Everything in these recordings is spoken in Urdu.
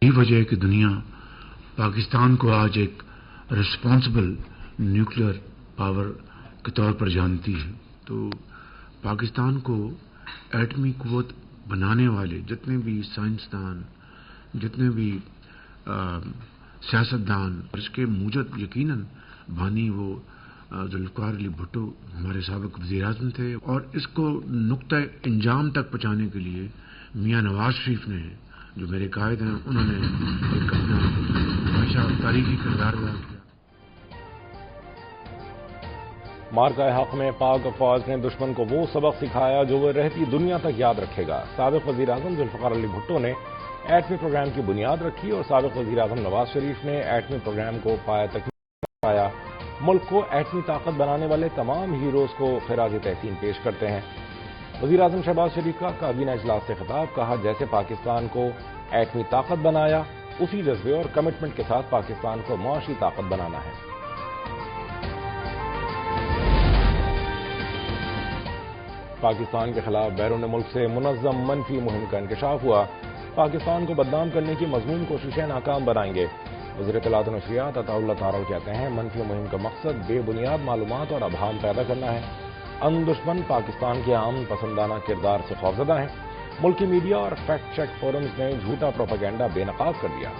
یہی وجہ ہے کہ دنیا پاکستان کو آج ایک رسپانسبل نیوکلیئر پاور کے طور پر جانتی ہے. تو پاکستان کو ایٹمی قوت بنانے والے جتنے بھی سائنسدان، جتنے بھی سیاستدان، اس کے موجد یقیناً بانی وہ ذوالفقار علی بھٹو ہمارے سابق وزیر اعظم تھے، اور اس کو نقطہ انجام تک پہنچانے کے لیے میاں نواز شریف نے، جو میرے قائد ہیں، انہوں نے ایک اپنا ہمیشہ تاریخی کردار ادا کیا. مارکہ حق میں پاک افواج نے دشمن کو وہ سبق سکھایا جو وہ رہتی دنیا تک یاد رکھے گا. سابق وزیر اعظم ذوالفقار علی بھٹو نے ایٹمی پروگرام کی بنیاد رکھی اور سابق وزیر اعظم نواز شریف نے ایٹمی پروگرام کو پایہ تکمیل پہنچایا. ملک کو ایٹمی طاقت بنانے والے تمام ہیروز کو خراج تحسین پیش کرتے ہیں. وزیر اعظم شہباز شریف کا کابینہ اجلاس سے خطاب، کہا جیسے پاکستان کو ایٹمی طاقت بنایا اسی جذبے اور کمٹمنٹ کے ساتھ پاکستان کو معاشی طاقت بنانا ہے. پاکستان کے خلاف بیرون ملک سے منظم منفی مہم کا انکشاف ہوا. پاکستان کو بدنام کرنے کی مضمون کوششیں ناکام بنائیں گے. وزیر اطلاعات و نشریات عطا اللہ تارڑ کہتے ہیں منفی مہم کا مقصد بے بنیاد معلومات اور ابہام پیدا کرنا ہے. دشمن پاکستان کے امن پسندانہ کردار سے خوفزدہ ہیں. ملکی میڈیا اور فیکٹ چیک فورمز نے جھوٹا پروپیگنڈا بے نقاب کر دیا.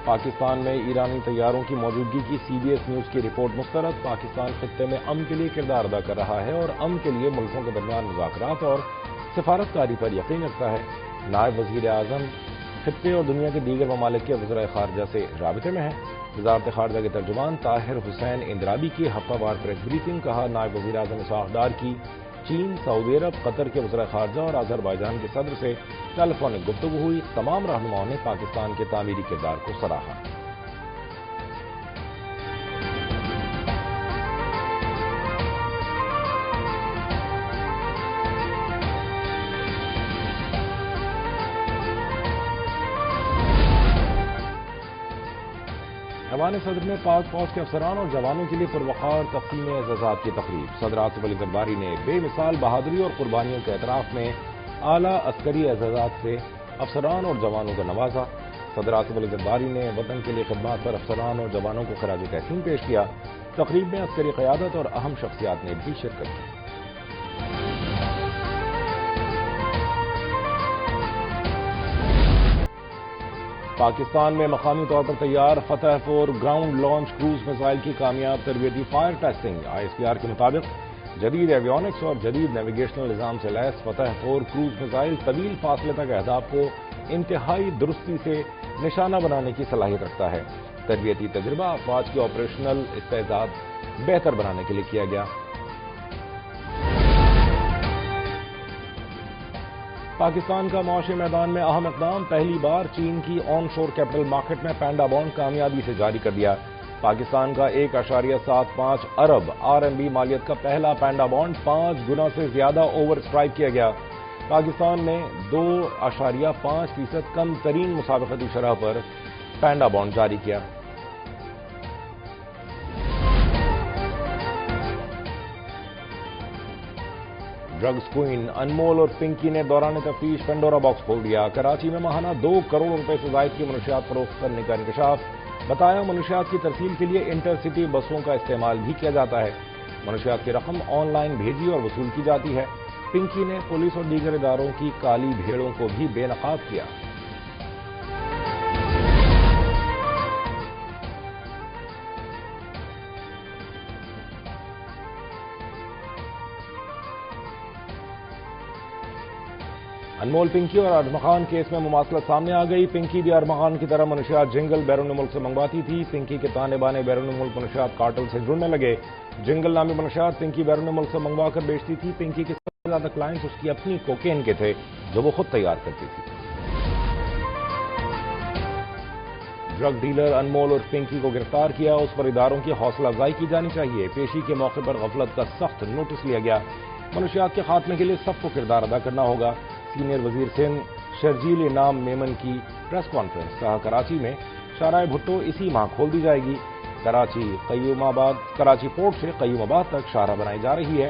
پاکستان میں ایرانی طیاروں کی موجودگی کی سی بی ایس نیوز کی رپورٹ مسترد. پاکستان خطے میں امن کے لیے کردار ادا کر رہا ہے اور امن کے لیے ملکوں کے درمیان مذاکرات اور سفارتکاری پر یقین رکھتا ہے. نائب وزیر اعظم خطے اور دنیا کے دیگر ممالک کے وزرائے خارجہ سے رابطے میں ہیں. وزارت خارجہ کے ترجمان طاہر حسین اندرابی کی ہفتہ وار پریس بریفنگ. کہا نائب وزیر اعظم اسحاق ڈار کی چین، سعودی عرب، قطر کے وزرائے خارجہ اور آذربائیجان کے صدر سے ٹیلی فونک گفتگو ہوئی. تمام رہنماؤں نے پاکستان کے تعمیری کردار کو سراہا. ایوان صدر میں پاک فوج کے افسران اور جوانوں کے لیے پروقار تقسیم اعزازات کی تقریب. صدر آصف علی زرداری نے بے مثال بہادری اور قربانیوں کے اعتراف میں اعلیٰ عسکری اعزازات سے افسران اور جوانوں کو نوازا. صدر آصف علی زرداری نے وطن کے لیے خدمات پر افسران اور جوانوں کو خراج تحسین پیش کیا. تقریب میں عسکری قیادت اور اہم شخصیات نے بھی شرکت کی. پاکستان میں مقامی طور پر تیار فتح 4 گراؤنڈ لانچ کروز میزائل کی کامیاب تربیتی fire testing. I S P R کے مطابق جدید ایویونکس اور جدید نیویگیشنل نظام سے لیس فتح 4 کروز میزائل طویل فاصلے تک اہداف کو انتہائی درستی سے نشانہ بنانے کی صلاحیت رکھتا ہے. تربیتی تجربہ افواج کی آپریشنل استعداد بہتر بنانے کے لیے کیا گیا. پاکستان کا معاشی میدان میں اہم اقدام. پہلی بار چین کی آن شور کیپٹل مارکیٹ میں پینڈا بانڈ کامیابی سے جاری کر دیا. پاکستان کا 1.75 ارب RMB مالیت کا پہلا پینڈا بانڈ 5 گنا سے زیادہ اوور اسٹرائک کیا گیا. پاکستان نے 2.5% کم ترین مسابقتی شرح پر پینڈا بانڈ جاری کیا. ڈرگز کوئن انمول اور پنکی نے دوران تفتیش پنڈورا باکس کھول دیا. کراچی میں ماہانہ 2 کروڑ روپے سے زائد کی منشیات فروخت کرنے کا انکشاف. بتایا منشیات کی ترسیل کے لیے انٹر سٹی بسوں کا استعمال بھی کیا جاتا ہے. منشیات کی رقم آن لائن بھیجی اور وصول کی جاتی ہے. پنکی نے پولیس اور دیگر اداروں کی کالی بھیڑوں کو بھی بے نقاب کیا. انمول پنکی اور ارمغان کیس میں مماثلت سامنے آ گئی. پنکی بھی ارمغان کی طرح منشیات جنگل بیرون ملک سے منگواتی تھی. پنکی کے تانے بانے بیرون ملک منشیات کارٹل سے جڑنے لگے. جنگل نامی منشیات پنکی بیرون ملک سے منگوا کر بیچتی تھی. پنکی کے سب سے زیادہ کلائنٹس اس کی اپنی کوکین کے تھے جو وہ خود تیار کرتی تھی. ڈرگ ڈیلر انمول اور پنکی کو گرفتار کیا. اس پر اداروں کی حوصلہ افزائی کی جانی چاہیے. پیشی کے موقع پر غفلت کا سخت نوٹس لیا گیا. منشیات کے خاتمے کے لیے سب کو کردار ادا کرنا ہوگا. سینئر وزیر سندھ شرجیل انعام میمن کی پریس کانفرنس. کہا کراچی میں شاہراہ بھٹو اسی ماہ کھول دی جائے گی. کراچی پورٹ سے قیوم آباد تک شاہراہ بنائی جا رہی ہے.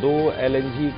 2 LNG